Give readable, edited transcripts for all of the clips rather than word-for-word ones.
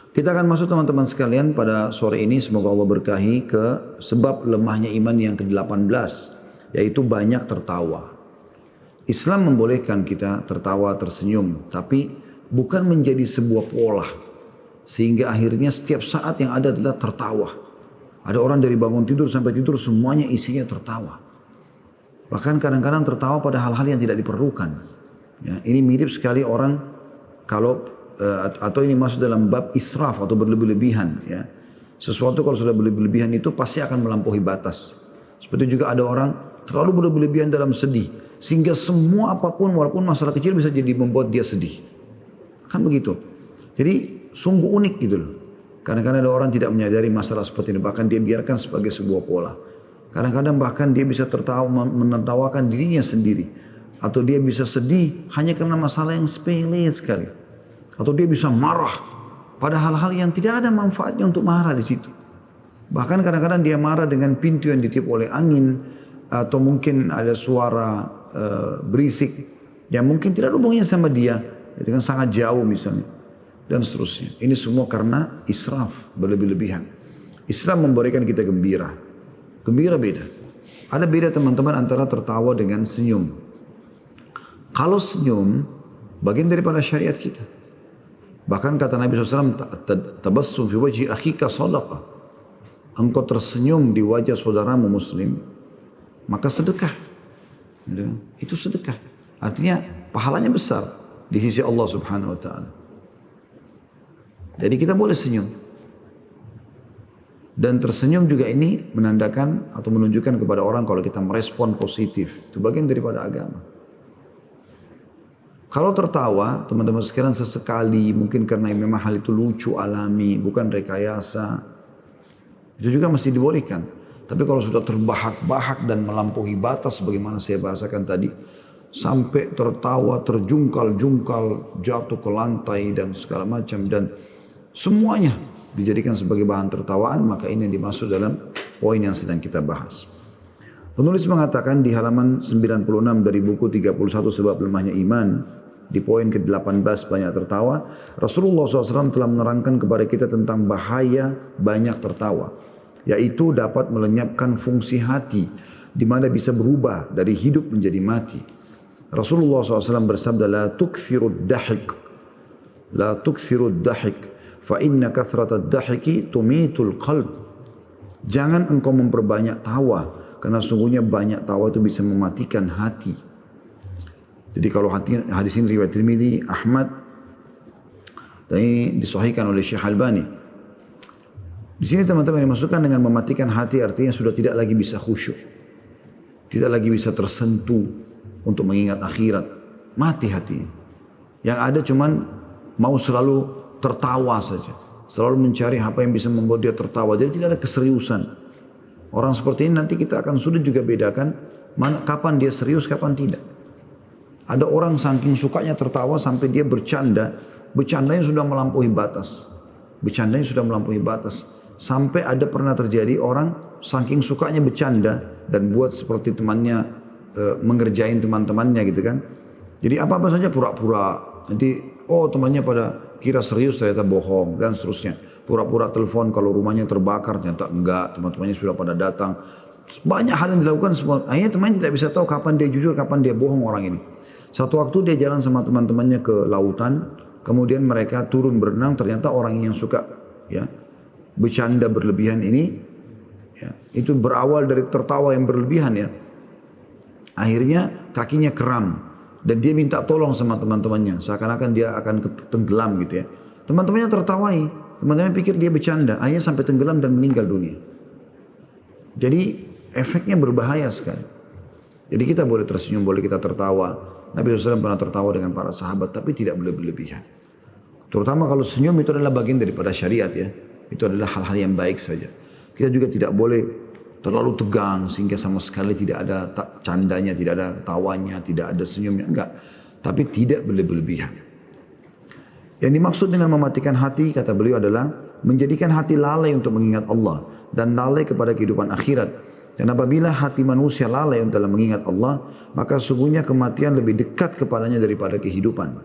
Kita akan masuk teman-teman sekalian pada sore ini, semoga Allah berkahi, ke sebab lemahnya iman yang ke-18, yaitu banyak tertawa. Islam membolehkan kita tertawa, tersenyum, tapi bukan menjadi sebuah pola. Sehingga akhirnya setiap saat yang ada adalah tertawa. Ada orang dari bangun tidur sampai tidur semuanya isinya tertawa. Bahkan kadang-kadang tertawa pada hal-hal yang tidak diperlukan. Ya, ini mirip sekali orang kalau atau ini masuk dalam bab israf atau berlebih-lebihan. Ya. Sesuatu kalau sudah berlebih-lebihan itu pasti akan melampaui batas. Seperti juga ada orang terlalu berlebih-lebihan dalam sedih. Sehingga semua apapun walaupun masalah kecil bisa jadi membuat dia sedih. Kan begitu. Jadi sungguh unik gitu loh. Kadang-kadang ada orang tidak menyadari masalah seperti ini. Bahkan dia biarkan sebagai sebuah pola. Kadang-kadang bahkan dia bisa tertawa, menertawakan dirinya sendiri. Atau dia bisa sedih hanya karena masalah yang sepele sekali. Atau dia bisa marah pada hal-hal yang tidak ada manfaatnya untuk marah di situ. Bahkan kadang-kadang dia marah dengan pintu yang ditiup oleh angin. Atau mungkin ada suara berisik yang mungkin tidak ada hubungannya sama dia. Dengan sangat jauh misalnya. Dan seterusnya. Ini semua karena israf, berlebih-lebihan. Islam memberikan kita gembira. Gembira beda. Ada beda teman-teman antara tertawa dengan senyum. Kalau senyum, bagian daripada syariat kita. Bahkan kata Nabi SAW, tabassum fi wajhi akhika sadaqah. Engkau tersenyum di wajah saudaramu muslim, maka sedekah. Itu sedekah. Artinya pahalanya besar di sisi Allah Subhanahu wa taala. Jadi kita boleh senyum. Dan tersenyum juga ini menandakan atau menunjukkan kepada orang kalau kita merespon positif. Itu bagian daripada agama. Kalau tertawa, teman-teman sekalian sesekali, mungkin karena memang hal itu lucu, alami, bukan rekayasa. Itu juga masih dibolehkan. Tapi kalau sudah terbahak-bahak dan melampaui batas, bagaimana saya bahasakan tadi, sampai tertawa, terjungkal-jungkal, jatuh ke lantai dan segala macam, dan semuanya dijadikan sebagai bahan tertawaan, maka ini yang dimaksud dalam poin yang sedang kita bahas. Penulis mengatakan di halaman 96 dari buku 31 sebab lemahnya iman, di poin ke-18 banyak tertawa, Rasulullah SAW telah menerangkan kepada kita tentang bahaya banyak tertawa, yaitu dapat melenyapkan fungsi hati, di mana bisa berubah dari hidup menjadi mati. Rasulullah SAW bersabda, La tukthirud dahik, fa inna kathratad dahiki tumitul qalb. Jangan engkau memperbanyak tawa, karena sungguhnya banyak tawa itu bisa mematikan hati. Jadi kalau hadis ini riwayat Tirmidzi, Ahmad, dan ini disahihkan oleh Syekh Albani. Di sini teman-teman dimasukkan dengan mematikan hati artinya sudah tidak lagi bisa khusyuk. Tidak lagi bisa tersentuh untuk mengingat akhirat. Mati hatinya. Yang ada cuman mau selalu tertawa saja. Selalu mencari apa yang bisa membuat dia tertawa. Jadi tidak ada keseriusan. Orang seperti ini nanti kita akan sulit juga bedakan kapan dia serius, kapan tidak. Ada orang saking sukanya tertawa sampai dia bercanda, bercandanya sudah melampaui batas. Bercandanya sudah melampaui batas. Sampai ada pernah terjadi orang saking sukanya bercanda dan buat seperti temannya mengerjain teman-temannya gitu kan. Jadi apa-apa saja pura-pura. Nanti temannya pada kira serius ternyata bohong dan seterusnya. Pura-pura telepon kalau rumahnya terbakar ternyata enggak, teman-temannya sudah pada datang. Banyak hal yang dilakukan semua. Akhirnya temannya tidak bisa tahu kapan dia jujur, kapan dia bohong orang ini. Satu waktu dia jalan sama teman-temannya ke lautan, kemudian mereka turun berenang, ternyata orang yang suka ya bercanda berlebihan ini ya, itu berawal dari tertawa yang berlebihan ya. Akhirnya kakinya kram dan dia minta tolong sama teman-temannya, seakan-akan dia akan tenggelam gitu ya. Teman-temannya tertawai. Teman-teman pikir dia bercanda, akhirnya sampai tenggelam dan meninggal dunia. Jadi efeknya berbahaya sekali. Jadi kita boleh tersenyum, boleh kita tertawa. Nabi SAW pernah tertawa dengan para sahabat, tapi tidak boleh berlebihan. Terutama kalau senyum itu adalah bagian daripada syariat ya. Itu adalah hal-hal yang baik saja. Kita juga tidak boleh terlalu tegang sehingga sama sekali tidak ada candanya, tidak ada tawanya, tidak ada senyumnya. Enggak. Tapi tidak boleh berlebihan. Yang dimaksud dengan mematikan hati, kata beliau adalah menjadikan hati lalai untuk mengingat Allah dan lalai kepada kehidupan akhirat. Dan apabila hati manusia lalai dalam mengingat Allah, maka sungguhnya kematian lebih dekat kepadanya daripada kehidupan.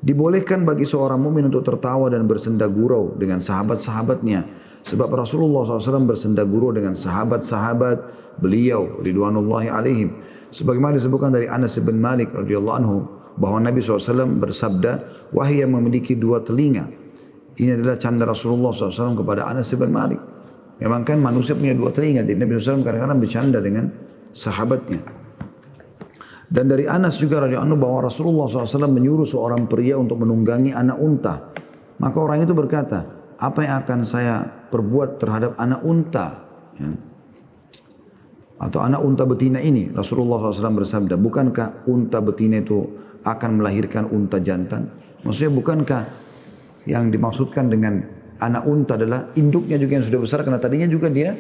Dibolehkan bagi seorang mukmin untuk tertawa dan bersenda gurau dengan sahabat-sahabatnya. Sebab Rasulullah SAW bersenda gurau dengan sahabat-sahabat beliau ridwanullahi alaihim. Sebagaimana disebutkan dari Anas bin Malik radhiyallahu anhu bahwa Nabi SAW bersabda, wahai yang memiliki dua telinga. Ini adalah canda Rasulullah SAW kepada Anas bin Malik. Memang kan manusia punya dua telinga. Jadi Nabi SAW kadang-kadang bercanda dengan sahabatnya. Dan dari Anas juga radhiyallahu anhu bahwa Rasulullah SAW menyuruh seorang pria untuk menunggangi anak unta. Maka orang itu berkata, apa yang akan saya perbuat terhadap anak unta? Ya. Atau anak unta betina ini. Rasulullah SAW bersabda, bukankah unta betina itu akan melahirkan unta jantan? Maksudnya bukankah yang dimaksudkan dengan anak unta adalah induknya juga yang sudah besar, karena tadinya juga dia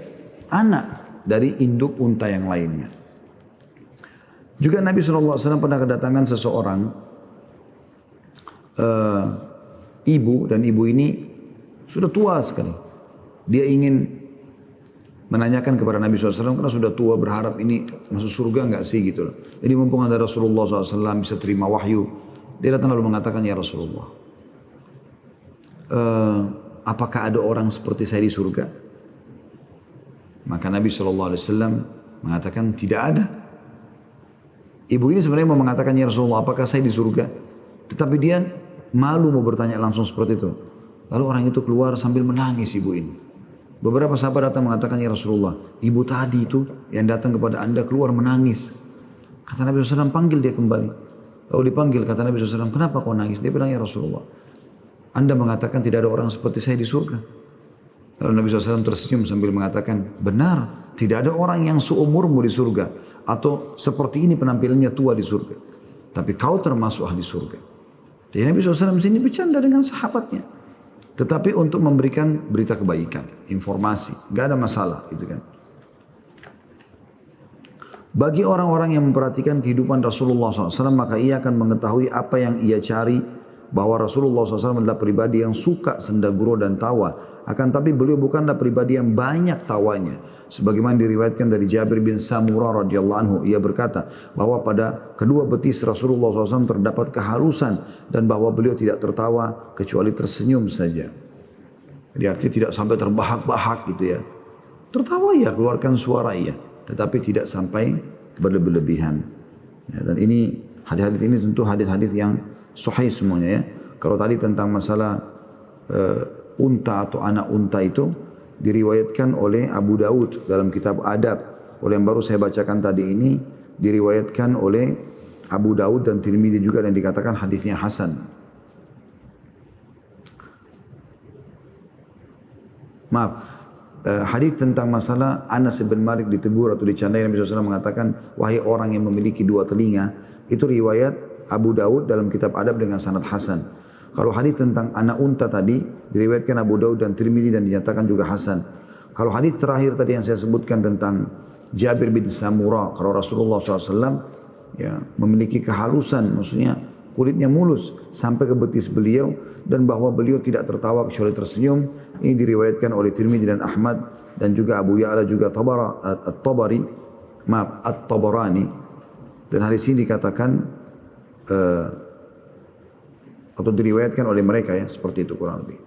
anak dari induk unta yang lainnya. Juga Nabi SAW pernah kedatangan seseorang ibu, dan ibu ini sudah tua sekali. Dia ingin menanyakan kepada Nabi SAW karena sudah tua, berharap ini masuk surga enggak sih gitu loh. Jadi mumpung ada Rasulullah SAW bisa terima wahyu, dia datang lalu mengatakan, ya Rasulullah, apakah ada orang seperti saya di surga? Maka Nabi SAW mengatakan tidak ada. Ibu ini sebenarnya mau mengatakan, ya Rasulullah, apakah saya di surga? Tetapi dia malu mau bertanya langsung seperti itu. Lalu orang itu keluar sambil menangis ibu ini. Beberapa sahabat datang mengatakan, ya Rasulullah, ibu tadi itu yang datang kepada anda keluar menangis. Kata Nabi SAW, panggil dia kembali. Lalu dipanggil, kata Nabi SAW, kenapa kau nangis? Dia bilang, ya Rasulullah, anda mengatakan tidak ada orang seperti saya di surga. Lalu Nabi SAW tersenyum sambil mengatakan, benar, tidak ada orang yang seumurmu di surga. Atau seperti ini penampilannya tua di surga. Tapi kau termasuk ahli surga. Jadi Nabi SAW sini bercanda dengan sahabatnya. Tetapi untuk memberikan berita kebaikan, informasi. Gak ada masalah gitu kan. Bagi orang-orang yang memperhatikan kehidupan Rasulullah SAW, maka ia akan mengetahui apa yang ia cari. Bahwa Rasulullah SAW adalah pribadi yang suka senda gurau dan tawa. Akan tapi beliau bukanlah pribadi yang banyak tawanya. Sebagaimana diriwayatkan dari Jabir bin Samurah radhiyallahu anhu, ia berkata bahwa pada kedua betis Rasulullah SAW terdapat kehalusan dan bahwa beliau tidak tertawa kecuali tersenyum saja. Jadi artinya tidak sampai terbahak-bahak gitu ya. Tertawa ya, keluarkan suara ya, tetapi tidak sampai berlebihan. Ya, dan ini hadis-hadis ini tentu hadis-hadis yang sahih semuanya ya. Kalau tadi tentang masalah unta atau anak unta itu diriwayatkan oleh Abu Daud dalam kitab Adab. Oleh yang baru saya bacakan tadi ini diriwayatkan oleh Abu Daud dan Tirmidzi juga, dan dikatakan hadisnya hasan. Maaf, hadis tentang masalah Anas bin Malik ditegur atau dicandai, Nabi SAW mengatakan, wahai orang yang memiliki dua telinga, itu riwayat Abu Daud dalam kitab Adab dengan sanad hasan. Kalau hadis tentang anak unta tadi diriwayatkan Abu Daud dan Tirmidzi dan dinyatakan juga hasan. Kalau hadis terakhir tadi yang saya sebutkan tentang Jabir bin Samurah, kalau Rasulullah SAW ya memiliki kehalusan, maksudnya kulitnya mulus sampai ke betis beliau, dan bahwa beliau tidak tertawa kecuali tersenyum, ini diriwayatkan oleh Tirmidzi dan Ahmad dan juga Abu Ya'la juga At-Tabarani. Dan hadis ini dikatakan atau diriwayatkan oleh mereka ya, seperti itu kurang lebih.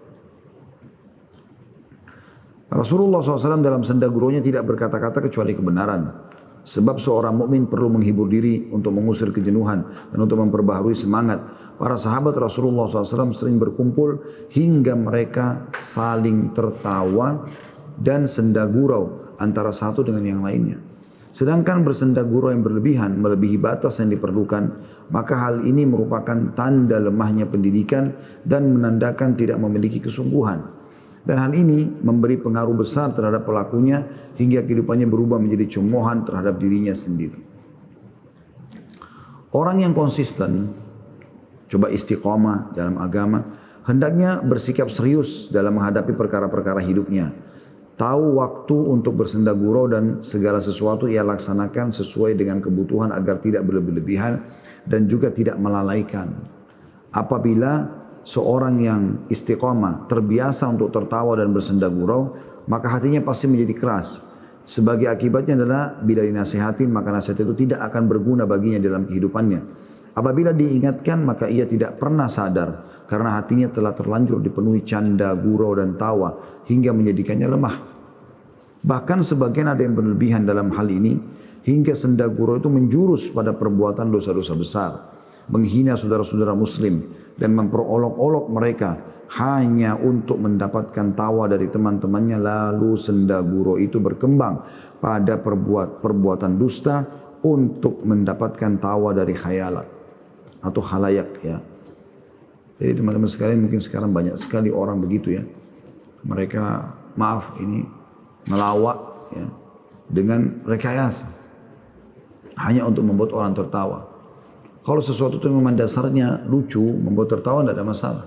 Rasulullah SAW dalam senda gurunya tidak berkata-kata kecuali kebenaran. Sebab seorang mukmin perlu menghibur diri untuk mengusir kejenuhan dan untuk memperbaharui semangat. Para sahabat Rasulullah SAW sering berkumpul hingga mereka saling tertawa dan senda gurau antara satu dengan yang lainnya. Sedangkan bersenda gurau yang berlebihan melebihi batas yang diperlukan, maka hal ini merupakan tanda lemahnya pendidikan dan menandakan tidak memiliki kesungguhan. Dan hal ini memberi pengaruh besar terhadap pelakunya hingga kehidupannya berubah menjadi cemoohan terhadap dirinya sendiri. Orang yang konsisten, coba istiqamah dalam agama, hendaknya bersikap serius dalam menghadapi perkara-perkara hidupnya. Tahu waktu untuk bersenda gurau dan segala sesuatu ia laksanakan sesuai dengan kebutuhan agar tidak berlebih-lebihan dan juga tidak melalaikan. Apabila seorang yang istiqamah terbiasa untuk tertawa dan bersenda gurau, maka hatinya pasti menjadi keras. Sebagai akibatnya adalah bila dinasihatin, maka nasihat itu tidak akan berguna baginya dalam kehidupannya. Apabila diingatkan maka ia tidak pernah sadar karena hatinya telah terlanjur dipenuhi canda, gurau dan tawa hingga menjadikannya lemah. Bahkan sebagian ada yang berlebihan dalam hal ini hingga senda gurau itu menjurus pada perbuatan dosa-dosa besar, menghina saudara-saudara muslim dan memperolok-olok mereka hanya untuk mendapatkan tawa dari teman-temannya. Lalu senda gurau itu berkembang pada perbuatan dusta untuk mendapatkan tawa dari khayalat atau khalayak ya. Jadi teman-teman sekalian, mungkin sekarang banyak sekali orang begitu ya. Mereka melawak ya dengan rekayasa hanya untuk membuat orang tertawa. Kalau sesuatu itu memang dasarnya lucu, membuat tertawa tidak ada masalah.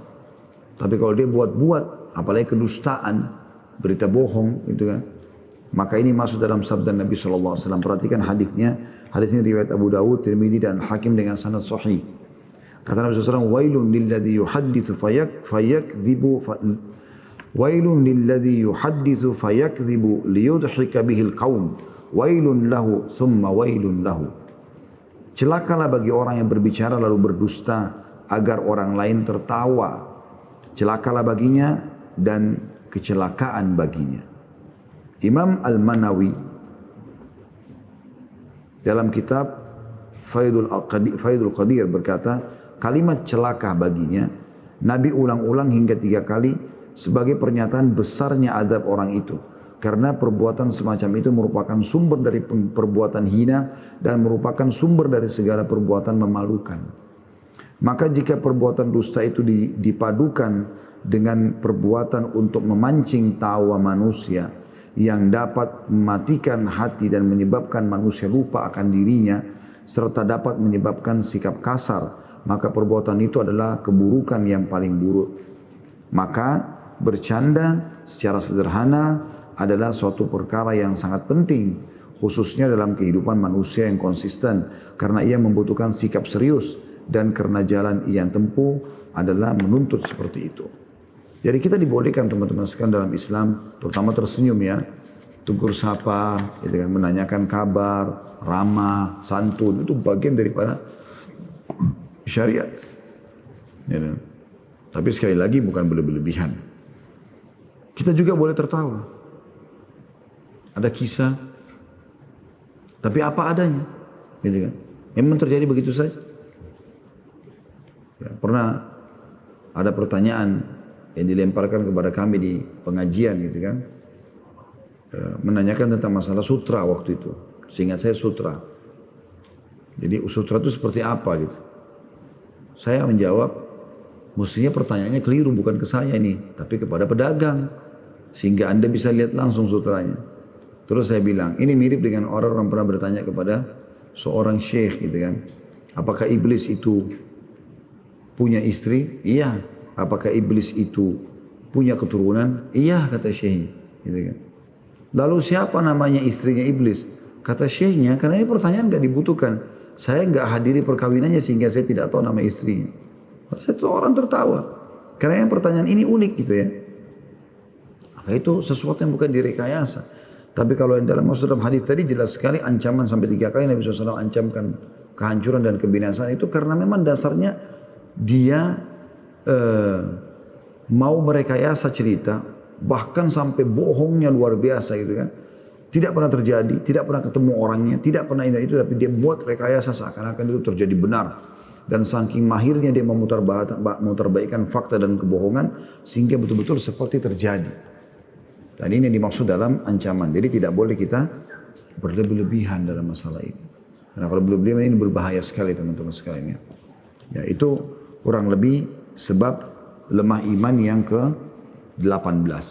Tapi kalau dia buat-buat, apalagi kedustaan, berita bohong gitu kan, maka ini masuk dalam sabda Nabi SAW. Perhatikan hadisnya. Hadis ini riwayat Abu Dawud, Tirmidzi dan Hakim dengan sanad sahih. Kata Nabi SAW, wailun lilladzi yuhadditsu fayakdzibu wailun lilladzi yuhadditsu fayakdzibu liyudhika bihil qaum. Wailun lahu thumma wailun lahu. Celakalah bagi orang yang berbicara lalu berdusta agar orang lain tertawa. Celakalah baginya dan kecelakaan baginya. Imam Al-Manawi dalam kitab Faidul Qadir berkata, kalimat celaka baginya Nabi ulang-ulang hingga 3 kali sebagai pernyataan besarnya azab orang itu. Karena perbuatan semacam itu merupakan sumber dari perbuatan hina dan merupakan sumber dari segala perbuatan memalukan. Maka jika perbuatan dusta itu dipadukan dengan perbuatan untuk memancing tawa manusia yang dapat mematikan hati dan menyebabkan manusia lupa akan dirinya serta dapat menyebabkan sikap kasar, maka perbuatan itu adalah keburukan yang paling buruk. Maka bercanda secara sederhana adalah suatu perkara yang sangat penting, khususnya dalam kehidupan manusia yang konsisten, karena ia membutuhkan sikap serius dan karena jalan yang tempuh adalah menuntut seperti itu. Jadi kita dibolehkan teman-teman sekalian dalam Islam, terutama tersenyum ya, tegur sapa, gitu kan, menanyakan kabar, ramah, santun, itu bagian daripada syariat. Ya, tapi sekali lagi bukan berlebihan. Kita juga boleh tertawa. Ada kisah, tapi apa adanya, gitu kan? Memang terjadi begitu saja. Ya, pernah ada pertanyaan yang dilemparkan kepada kami di pengajian gitu kan, menanyakan tentang masalah sutra waktu itu. Seingat saya sutra. Jadi sutra itu seperti apa gitu. Saya menjawab, mestinya pertanyaannya keliru, bukan ke saya ini, tapi kepada pedagang, sehingga Anda bisa lihat langsung sutranya. Terus saya bilang, ini mirip dengan orang pernah bertanya kepada seorang syekh gitu kan, apakah iblis itu punya istri? Iya. Apakah iblis itu punya keturunan? Iya, kata syekhnya. Gitu kan. Lalu siapa namanya istrinya iblis? Kata syekhnya, karena ini pertanyaan gak dibutuhkan. Saya gak hadiri perkawinannya sehingga saya tidak tahu nama istrinya. Satu orang tertawa. Karena yang pertanyaan ini unik gitu ya. Maka itu sesuatu yang bukan direkayasa. Tapi kalau yang dalam maksud dalam hadis tadi jelas sekali ancaman sampai 3 kali Nabi SAW ancamkan kehancuran dan kebinasaan itu karena memang dasarnya dia mau merekayasa cerita, bahkan sampai bohongnya luar biasa gitu kan. Tidak pernah terjadi, tidak pernah ketemu orangnya, tidak pernah itu, tapi dia buat rekayasa seakan-akan itu terjadi benar. Dan saking mahirnya dia memutarbaikkan fakta dan kebohongan sehingga betul-betul seperti terjadi. Dan ini yang dimaksud dalam ancaman. Jadi tidak boleh kita berlebih-lebihan dalam masalah ini. Karena kalau berlebihan ini berbahaya sekali teman-teman sekalian. Ya itu kurang lebih sebab lemah iman yang ke-18.